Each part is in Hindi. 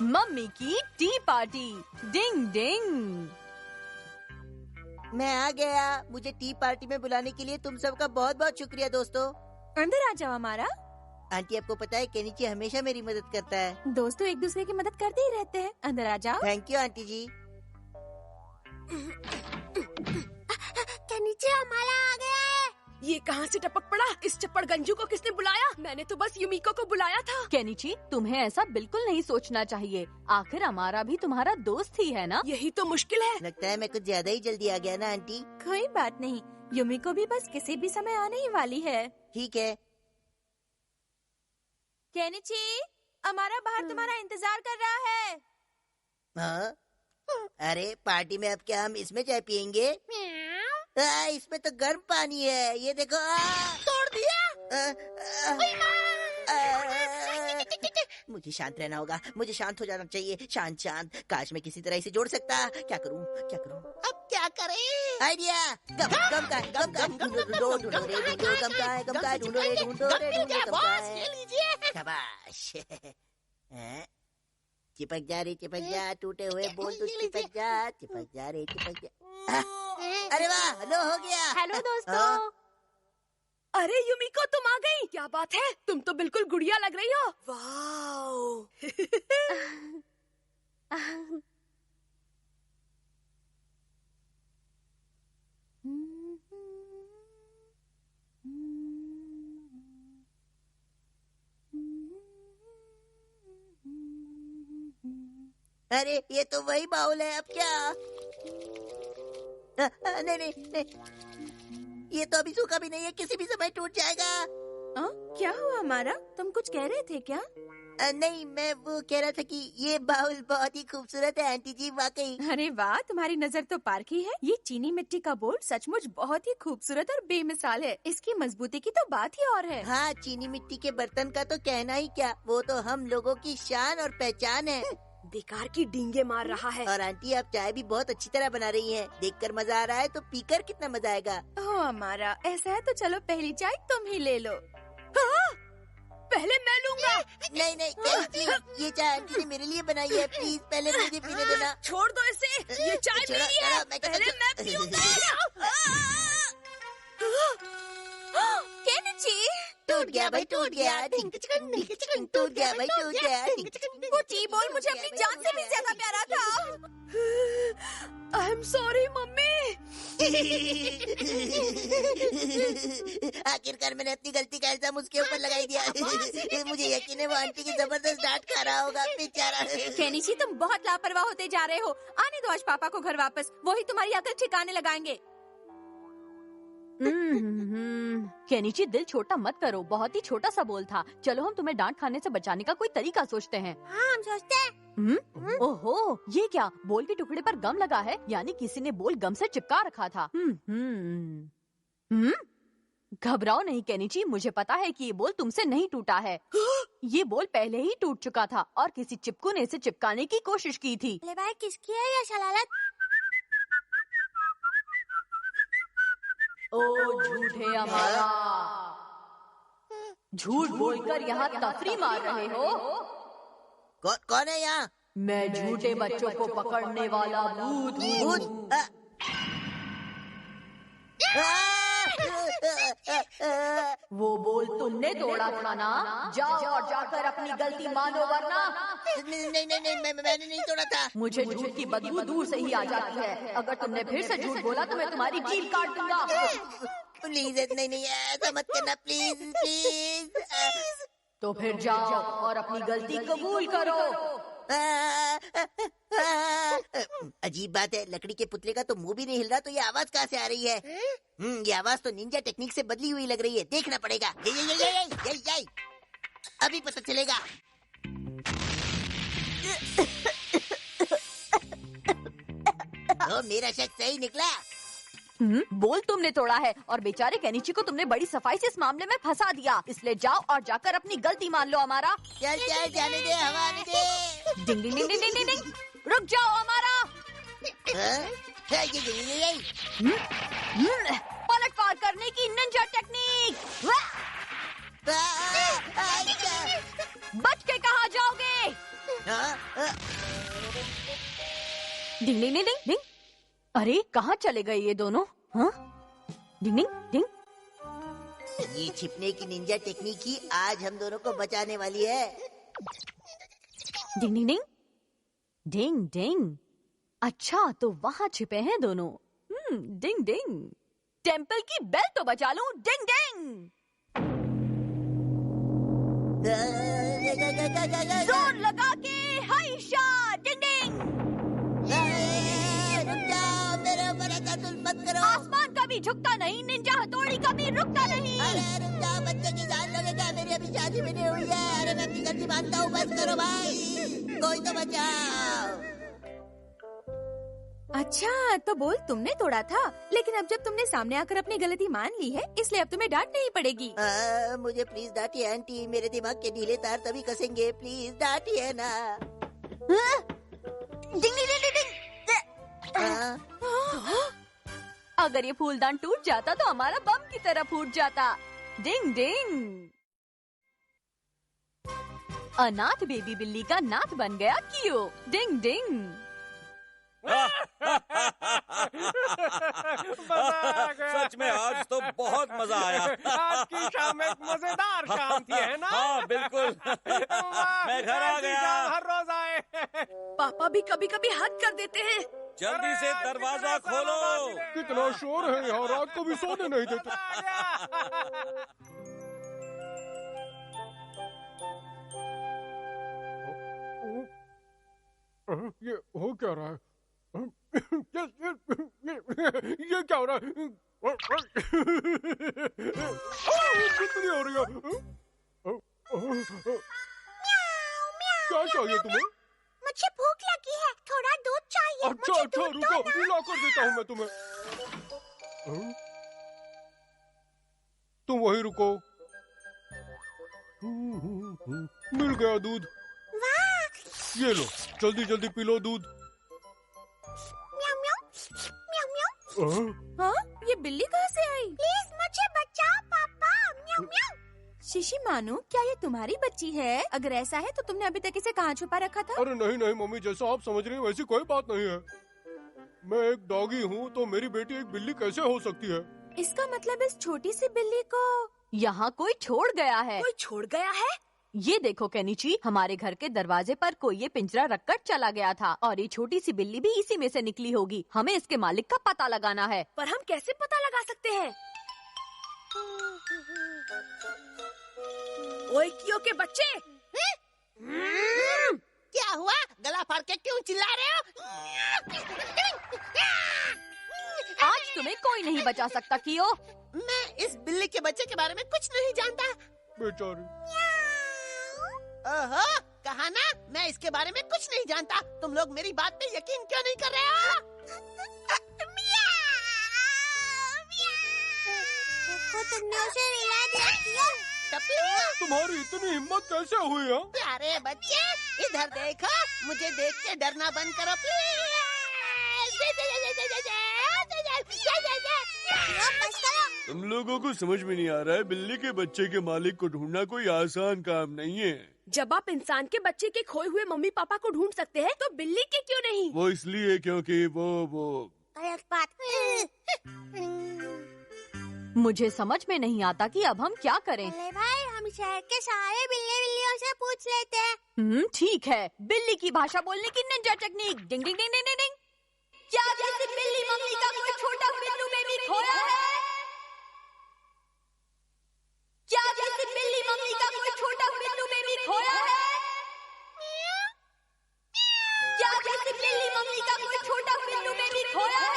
मम्मी की टी पार्टी। डिंग डिंग। मैं आ गया। मुझे टी पार्टी में बुलाने के लिए तुम सबका बहुत बहुत शुक्रिया दोस्तों। अंदर आ जाओ हमारा। आंटी आपको पता है केनिची हमेशा मेरी मदद करता है। दोस्तों एक दूसरे की मदद करते ही रहते हैं। अंदर आ जाओ। Thank you aunty ji. Kenichi हमारा आ गया है। ये कहाँ से टपक पड़ा? इस चप्पड़ गंजू को किसने बुलाया? मैंने तो बस युमिको को बुलाया था। केनिची, तुम्हें ऐसा बिल्कुल नहीं सोचना चाहिए। आखिर हमारा भी तुम्हारा दोस्त ही है ना। यही तो मुश्किल है। लगता है मैं कुछ ज्यादा ही जल्दी आ गया ना आंटी। कोई बात नहीं, युमिको भी बस किसी भी समय आने ही वाली है। ठीक है। केनिची, हमारा बाहर तुम्हारा इंतजार कर रहा है। हाँ? अरे पार्टी में अब क्या हम इसमें चाय पियेंगे? इसमें तो गर्म पानी है, ये देखो। तोड़ दिया। मुझे शांत रहना होगा, मुझे शांत हो जाना चाहिए। शांत शांत। काश मैं किसी तरह इसे जोड़ सकता। क्या करूं क्या करूं? अब क्या करें? आइडिया। गम गम का है, गम का है। ढूंढो ढूंढो रे ढूंढो, गम का है, गम का है। ढूंढो रे ढूंढो रे ढूंढो, गम का बॉस, है। ये लीजिए। शाबाश। हैं? चिपक जा रे चिपक जा, टूटे हुए बोल तू चिपक जा रे चिपक जा। अरे वाह, लो हो गया। हेलो दोस्तों। हाँ? अरे युमिको, तुम आ गई। क्या बात है, तुम तो बिल्कुल गुड़िया लग रही हो। वाओ। अरे ये तो वही बाउल है, अब क्या? नहीं नहीं नहीं, ये तो अभी सूखा भी नहीं है, किसी भी समय टूट जाएगा। क्या हुआ हमारा? तुम कुछ कह रहे थे क्या? नहीं, मैं वो कह रहा था कि ये बाउल बहुत ही खूबसूरत है आंटी जी, वाकई। अरे वाह, तुम्हारी नजर तो पारखी है। ये चीनी मिट्टी का बोल सचमुच बहुत ही खूबसूरत और बेमिसाल है। इसकी मजबूती की तो बात ही और है। हाँ, चीनी मिट्टी के बर्तन का तो कहना ही क्या, वो तो हम लोगों की शान और पहचान है। बेकार की डींगे मार रहा है। और आंटी आप चाय भी बहुत अच्छी तरह बना रही हैं। देखकर मजा आ रहा है, तो पीकर कितना मजा आएगा। ओह हमारा, ऐसा है तो चलो पहली चाय तुम ही ले लो। हाँ? पहले मैं लूंगा। नहीं नहीं केनिची, ये चाय आंटी ने मेरे लिए बनाई है, प्लीज पहले मुझे पीने देना। छोड़ दो इसे, ये चाय छोड़ो, मेरी है। छोड़ो, मैं पहले मैं पीऊंगा। केनिची, टूट गया भाई, टूट गया। टिंक चिकन, टिंक चिकन, टूट गया भाई, टूट गया। टिंक चिकन, वो टी बोल मुझे अपनी जान से भी ज्यादा प्यारा था। I am sorry mummy. आखिरकार मैंने अपनी गलती का इल्जाम उसके ऊपर लगाई दिया। मुझे यकीन है वो आंटी की जबरदस्त डांट खा रहा होगा, बेचारा। केनिची, तुम बहुत लापरवाह होते जा रहे हो। आने दो आज पापा को घर वापस, वो ही तुम्हारी अकल ठिकाने लगाएंगे। केनिची, दिल छोटा मत करो, बहुत ही छोटा सा बोल था। चलो हम तुम्हें डांट खाने से बचाने का कोई तरीका सोचते हैं। हाँ, हम सोचते हैं। ओहो, ये क्या? बोल के टुकड़े पर गम लगा है, यानी किसी ने बोल गम से चिपका रखा था। घबराओ नहीं केनिची, मुझे पता है कि ये बोल तुमसे नहीं टूटा है। ये बोल पहले ही टूट चुका था और किसी चिपकू ने इसे चिपकाने की कोशिश की थी। ले भाई, किसकी है ये शलालत? ओ झूठे हमारा, झूठ बोलकर यहाँ तफरी मार रहे हो। कौन है यहाँ? मैं झूठे बच्चों को पकड़ने वाला भूत हूँ। भूत? वो बोल तुमने तोड़ा था ना? जाओ और जाकर अपनी गलती मानो, वरना। नहीं नहीं नहीं, मैंने नहीं तोड़ा था। मुझे झूठ की बदबू दूर से ही आ जाती है। अगर तुमने फिर से झूठ बोला तो मैं तुम्हारी जीभ काट दूंगा। प्लीज नहीं नहीं, ऐसा मत करना, प्लीज प्लीज। तो फिर जाओ और अपनी गलती कबूल करो। अजीब बात है, लकड़ी के पुतले का तो मुंह भी नहीं हिल रहा, तो ये आवाज कहाँ से आ रही है? ये आवाज तो निंजा टेक्निक से बदली हुई लग रही है। देखना पड़ेगा। ये अभी पता चलेगा। तो मेरा शक सही निकला। बोल तुमने तोड़ा है और बेचारे केनिची को तुमने बड़ी सफाई से इस मामले में फंसा दिया। इसलिए जाओ और जाकर अपनी गलती मान लो हमारा। चल चल, जाने दे, हवा आने दे। डिंग डिंग डिंग डिंग डिंग डिंग। रुक जाओ हमारा। पलटवार करने की निंजा टेक्निक। बच के कहाँ जाओगे? डिंग डिंग डिंग डिंग डिंग। अरे कहाँ चले गए ये दोनों? हाँ? डिंग डिंग डिंग। ये छिपने की निंजा टेक्निक ही आज हम दोनों को बचाने वाली है। डिंग डिंग डिंग डिंग डिंग। अच्छा तो वहाँ छिपे हैं दोनों। डिंग डिंग। टेम्पल की बेल तो बजा लूं। डिंग डिंग। जोर लगा के हाइशा। डिंग डिंग। रुक जाओ, मेरे ऊपर ऐसा जुल्म मत करो। आसमान कभी झुकता नहीं, निंजा हथौड़ी कभी रुकता नहीं। अरे रुक जाओ, बच्चे की जान लोगे क्या? मेरी अभी शादी भी नहीं हुई है। अरे मैं अपनी गलती मानता हूँ, बस करो भाई, कोई तो बचाओ। अच्छा तो बोल तुमने तोड़ा था, लेकिन अब जब तुमने सामने आकर अपनी गलती मान ली है, इसलिए अब तुम्हें डांट नहीं पड़ेगी। मुझे प्लीज डांटिए आंटी, मेरे दिमाग के ढीले तार तभी कसेंगे, प्लीज डांटिए ना। डिंग डिंग डिंग डिंग। अगर ये फूलदान टूट जाता तो हमारा बम की तरह फूट जाता। डिंग डिंग। अनाथ बेबी बिल्ली का नाथ बन गया क्यों? डिंग डिंग। सच में आज तो बहुत मजा आया। आज की शाम एक मजेदार शाम थी, है ना? हाँ बिल्कुल। मैं घर आ गया। हर रोज आए। पापा भी कभी कभी हद कर देते हैं। जल्दी से दरवाजा खोलो। कितना शोर है यहाँ, रात को भी सोने नहीं देते। ये हो क्या रहा है? ये क्या हो रहा है? कितनी हो रही है? क्या चाहिए तुम्हें? मुझे भूख लगी है, थोड़ा दूध चाहिए। अच्छा मुझे अच्छा दूध रुको, दो ना। ला कर देता हूँ मैं तुम्हें। तुम वहीं रुको। मिल गया दूध। ये लो, जल्दी जल्दी पी लो दूध। म्याऊ म्याऊ म्याऊ म्याऊ। हाँ ये बिल्ली कहाँ से आई? प्लीज मुझे बचाओ पापा। म्याऊ म्याऊ। शिशी मानू, क्या ये तुम्हारी बच्ची है? अगर ऐसा है तो तुमने अभी तक इसे कहाँ छुपा रखा था? अरे नहीं नहीं मम्मी, जैसा आप समझ रही हैं वैसी कोई बात नहीं है। मैं एक डॉगी हूँ, तो मेरी बेटी एक बिल्ली कैसे हो सकती है? इसका मतलब इस छोटी सी बिल्ली को यहाँ कोई छोड़ गया है। कोई छोड़ गया है? ये देखो केनिची, हमारे घर के दरवाजे पर कोई ये पिंजरा रखकर चला गया था और ये छोटी सी बिल्ली भी इसी में से निकली होगी। हमें इसके मालिक का पता लगाना है। पर हम कैसे पता लगा सकते हैं? ओए कियो के बच्चे, क्या हुआ? गला फाड़ के क्यों चिल्ला रहे हो? आज तुम्हें कोई नहीं बचा सकता कियो। मैं इस बिल्ली के बच्चे के बारे में कुछ नहीं जानता। बेचारी। ओहो, कहा ना मैं इसके बारे में कुछ नहीं जानता। तुम लोग मेरी बात पे यकीन क्यों नहीं कर रहे हो? देखो तुमने उसे रिला दिया किया। तुम्हारी इतनी हिम्मत कैसे हुई है? प्यारे बच्चे, इधर देखो, मुझे देख के डरना बंद करो तुम लोगों को समझ में नहीं आ रहा है, बिल्ली के बच्चे के मालिक को ढूंढना कोई आसान काम नहीं है। जब आप इंसान के बच्चे के खोए हुए मम्मी पापा को ढूंढ सकते हैं, तो बिल्ली के क्यों नहीं? वो इसलिए क्योंकि वो गलत बात। मुझे समझ में नहीं आता कि अब हम क्या करें। चले भाई, हम शहर के सारे बिल्लियों से पूछ लेते हैं। ठीक है, बिल्ली की भाषा बोलने की निंजा टेक्निक। डिंग डिंग डिंग डिंग डिंग। क्या किसी बिल्ली मम्मी का कोई छोटा बिल्लू बेबी खोया है? क्या किसी बिल्ली मम्मी का कोई छोटा बिल्लू बेबी खोया है? क्या किसी बिल्ली मम्मी का कोई छोटा बिल्लू बेबी खोया है?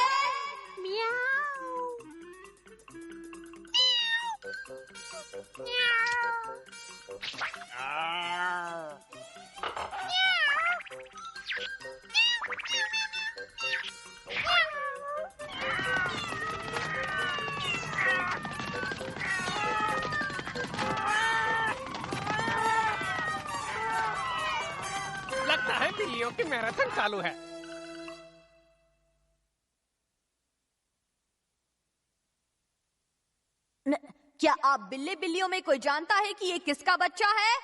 लगता है बिल्लियों की मैराथन चालू है। क्या आप बिल्ली बिल्लियों में कोई जानता है कि ये किसका बच्चा है?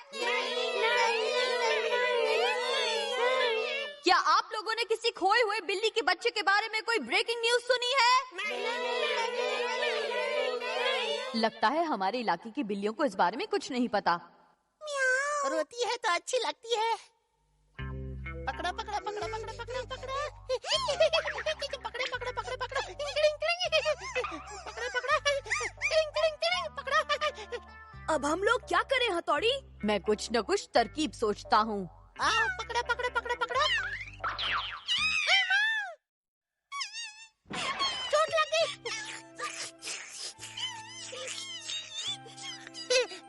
क्या आप लोगों ने किसी खोए हुए बिल्ली के बच्चे के बारे में कोई ब्रेकिंग न्यूज सुनी है? लगता है हमारे इलाके की बिल्लियों को इस बारे में कुछ नहीं पता। रोती है तो अच्छी लगती है। पकड़ा पकड़ा पकड़ा पकड़ा पकड़ा पकड़ा पकड़े पकड़े पकड़े पकड़ा पकड़ा। अब हम लोग क्या करें हथौड़ी? मैं कुछ न कुछ तरकीब सोचता हूँ। पकड़ा पकड़ा पकड़ा पकड़ा। चोट लग गई।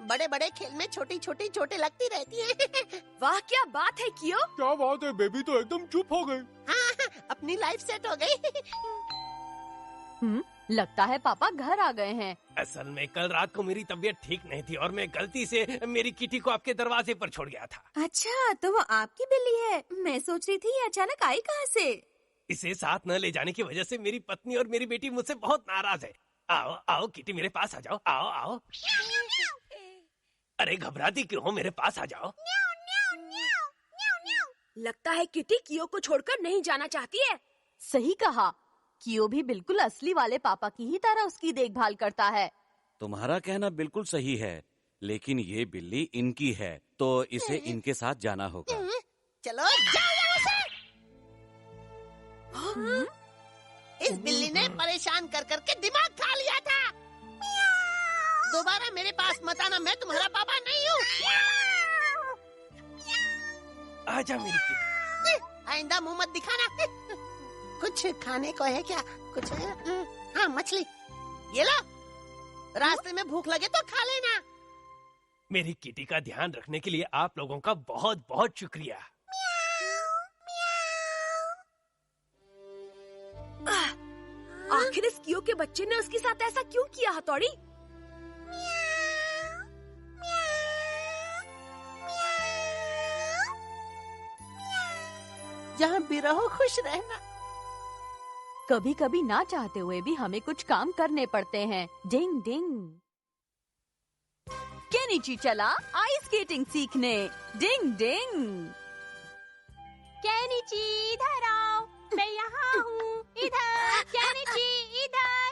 बड़े बड़े खेल में छोटी छोटी चोटें लगती रहती हैं। वाह क्या बात है कियो। क्या बात है, बेबी तो एकदम चुप हो गई। हाँ, अपनी लाइफ सेट हो गई। लगता है पापा घर आ गए हैं। असल में कल रात को मेरी तबीयत ठीक नहीं थी और मैं गलती से मेरी किटी को आपके दरवाजे पर छोड़ गया था। अच्छा, तो वो आपकी बिल्ली है। मैं सोच रही थी ये अचानक आई कहाँ से। इसे साथ न ले जाने की वजह से मेरी पत्नी और मेरी बेटी मुझसे बहुत नाराज है। आओ आओ किटी, मेरे पास आ जाओ। आओ आओ। अरे घबराती क्यों हो, मेरे पास आ जाओ। लगता है किटी कियो को छोड़कर नहीं जाना चाहती है। सही कहा, कियो भी बिल्कुल असली वाले पापा की ही तरह उसकी देखभाल करता है। तुम्हारा कहना बिल्कुल सही है, लेकिन ये बिल्ली इनकी है तो इसे इनके साथ जाना होगा। चलो जाओ यहाँ से। इस बिल्ली ने परेशान कर करके दिमाग खा लिया था। दोबारा मेरे पास मत आना, मैं तुम्हारा पापा नहीं हूँ। आजा मेरी किटी। आइंदा मुंह मत दिखाना। कुछ खाने को है क्या? कुछ है? हाँ, मछली। ये लो, रास्ते में भूख लगे तो खा लेना। मेरी किटी का ध्यान रखने के लिए आप लोगों का बहुत बहुत शुक्रिया। आखिर इस कियो के बच्चे ने उसके साथ ऐसा क्यों किया हथौड़ी? जहाँ भी रहो खुश रहना। कभी कभी ना चाहते हुए भी हमें कुछ काम करने पड़ते हैं। डिंग डिंग। केनिची चला आइस स्केटिंग सीखने। डिंग डिंग। केनिची इधर आओ, मैं यहाँ हूँ। इधर केनिची इधर।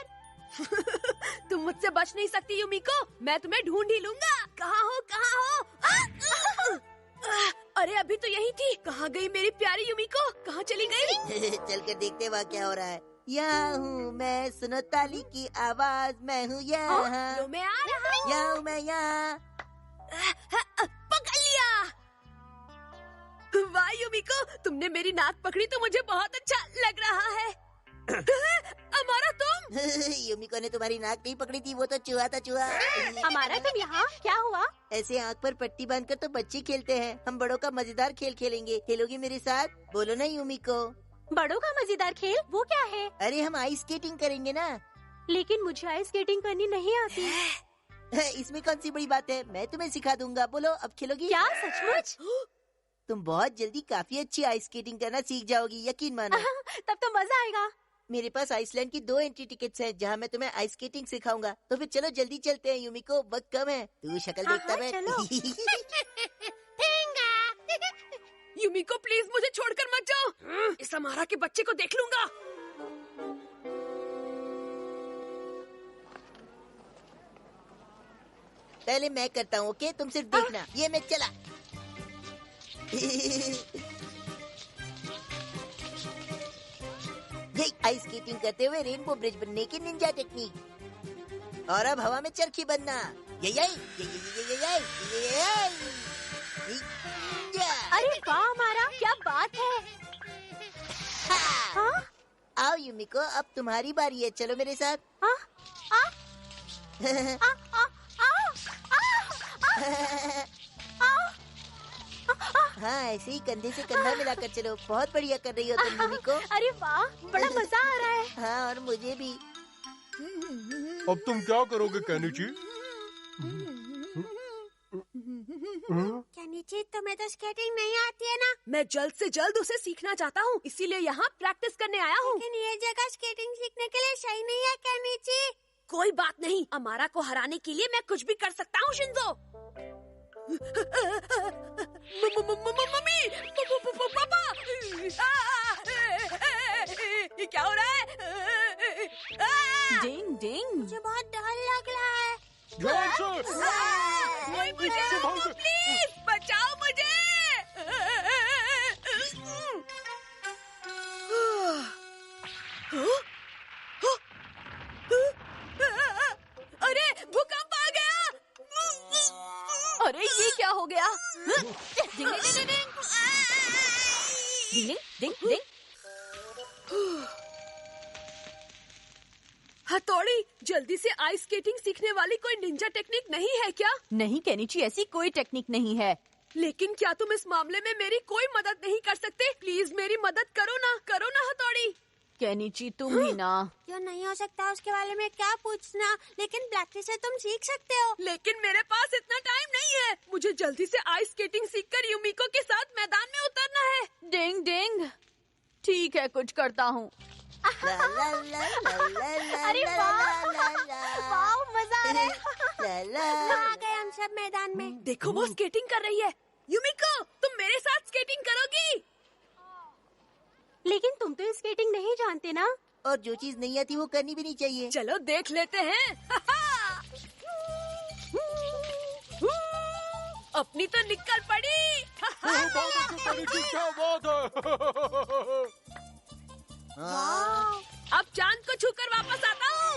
तुम मुझसे बच नहीं सकती यूमिको, मैं तुम्हें ढूंढ ही लूंगा। कहाँ हो कहाँ हो? अरे अभी तो यही थी। कहाँ गई मेरी प्यारी यूमिको? कहाँ चली गई? चलकर देखते वहाँ क्या हो रहा है। यहाँ हूँ मैं, सुनो ताली की आवाज, मैं हूँ यहाँ। लो मैं आ रहा हूँ। यहाँ हूँ मैं यहाँ। पकड़ लिया। वाह यूमिको, तुमने मेरी नाक पकड़ी तो मुझे बहुत अच्छा लग रहा है। हमारा तुम। यूमिको ने तुम्हारी नाक नहीं पकड़ी थी, वो तो चूहा था, चूहा। हमारा तुम यहाँ क्या हुआ? ऐसे आँख पर पट्टी बांधकर तो बच्चे खेलते हैं। हम बड़ों का मजेदार खेल खेलेंगे। खेलोगी मेरे साथ? बोलो ना यूमिको। बड़ों का मजेदार खेल वो क्या है? अरे हम आइस स्केटिंग करेंगे ना। लेकिन मुझे आइस स्केटिंग करनी नहीं आती। इसमें कौन सी बड़ी बात है, मैं तुम्हें सिखा दूंगा। बोलो, अब खेलोगी? क्या सचमुच? तुम बहुत जल्दी काफी अच्छी आइस स्केटिंग करना सीख जाओगी, यकीन मानो। तब तो मजा आएगा। मेरे पास आइसलैंड की 2 एंट्री टिकट्स हैं, जहाँ मैं तुम्हें आइस स्केटिंग सिखाऊंगा। तो फिर चलो जल्दी चलते हैं यूमिको, वक्त कम है। तू शक्ल देखता मैं। यूमिको प्लीज मुझे छोड़कर मत जाओ। इस हमारा के बच्चे को देख लूंगा। पहले मैं करता हूँ, ओके? तुम सिर्फ देखना। ये मैं चला। ये आइस स्केटिंग करते हुए रेनबो ब्रिज बनने की निंजा टेक्निक। और अब हवा में चरखी बनना। ये अरे वाह हमारा, क्या बात है। हाँ? आओ यूमिको, अब तुम्हारी बारी है। चलो मेरे साथ। हाँ? हाँ, ऐसे ही कंधे से कंधा मिलाकर चलो। बहुत बढ़िया कर रही हो तुम यूमिको। अरे वाह, बड़ा मजा आ रहा है। हाँ, और मुझे भी। अब तुम क्या करोगे केनिची? केनिची, तुम्हें तो स्केटिंग नहीं आती है ना? मैं जल्द से जल्द उसे सीखना चाहता हूँ, इसीलिए यहाँ प्रैक्टिस करने आया हूँ। लेकिन ये जगह स्केटिंग सीखने के लिए सही नहीं है केनिची। कोई बात नहीं, अमारा को हराने के लिए मैं कुछ भी कर सकता हूँ शिंजो। मम्मी, पापा, से। कोई मुझे रोको, प्लीज बचाओ मुझे। अरे भूकंप आ गया। अरे ये क्या हो गया? डिंग डिंग डिंग डिंग डिंग डिंग डिंग। हथौड़ी, जल्दी से आइस स्केटिंग सीखने वाली कोई निंजा टेक्निक नहीं है क्या? नहीं केनिची, ऐसी कोई टेक्निक नहीं है। लेकिन क्या तुम इस मामले में मेरी कोई मदद नहीं कर सकते? प्लीज मेरी मदद करो ना हथौड़ी। केनिची तुम ही ना। जो नहीं हो सकता उसके बारे में क्या पूछना, लेकिन ब्लैकी से तुम सीख सकते हो। लेकिन मेरे पास इतना टाइम नहीं है। मुझे जल्दी से आइस स्केटिंग सीखकर यूमिको के साथ मैदान में उतरना है। डिंग डिंग। ठीक है, कुछ करता हूँ। अरे वाह, मजा आ रहा है। आ गए हम सब मैदान में। देखो वो स्केटिंग कर रही है। यूमिको, तुम मेरे साथ स्केटिंग करोगी? लेकिन तुम तो स्केटिंग नहीं जानते ना। और जो चीज नहीं आती वो करनी भी नहीं चाहिए। चलो देख लेते हैं। अपनी तो निकल पड़ी। बहुत अच्छी केनिची, क्या बात है। अब चांद को छूकर वापस आता हूँ।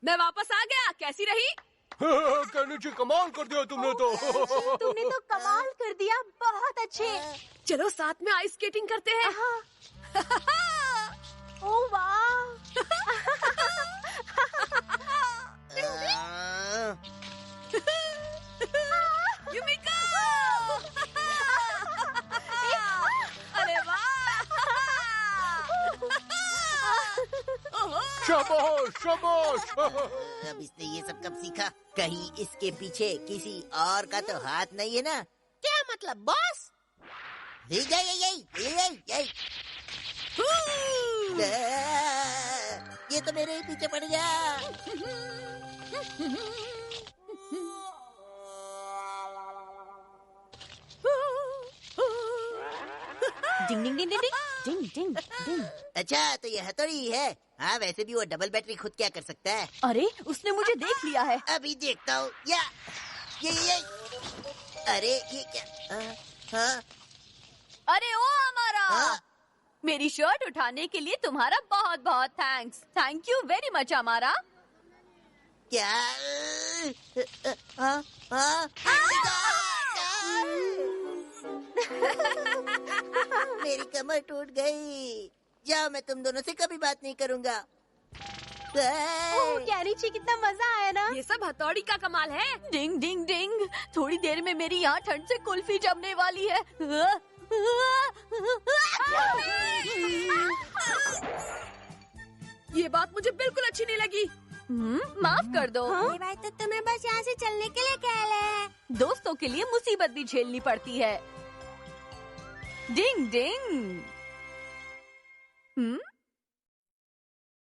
मैं वापस आ गया। कैसी रही? केनिची, कमाल कर दिया तुमने तो। तुमने तो कमाल कर दिया, बहुत अच्छे। चलो साथ में आइस स्केटिंग करते हैं। ओह वाह। यूमिको! अरे वाह! शाबाश शाबाश। अब इसने ये सब कब सीखा? कहीं इसके पीछे किसी और का तो हाथ नहीं है ना? क्या मतलब बॉस? ये तो मेरे ही पीछे पड़ गया। डिंग डिंग डिंग डिंग डिंग डिंग डिंग। अच्छा तो ये हथौड़ी है। हाँ वैसे भी वो डबल बैटरी खुद क्या कर सकता है। अरे उसने मुझे देख लिया है। अभी देखता हूँ। या ये अरे ये क्या? हाँ अरे ओ हमारा। हाँ? मेरी शर्ट उठाने के लिए तुम्हारा बहुत बहुत thanks. Thank you very much हमारा। क्या? हाँ हाँ। मेरी कमर टूट गई। जाओ, मैं तुम दोनों से कभी बात नहीं करूँगा। केनिची, कितना मजा आया ना। ये सब हथौड़ी का कमाल है। डिंग डिंग डिंग। थोड़ी देर में मेरी यहाँ ठंड से कुल्फी जमने वाली है। ये बात मुझे बिल्कुल अच्छी नहीं लगी। माफ कर दो। ये भाई तो तुम्हें बस यहाँ से चलने के लिए कह रहे हैं। दोस्तों के लिए मुसीबत भी झेलनी पड़ती है। डिंग डिंग।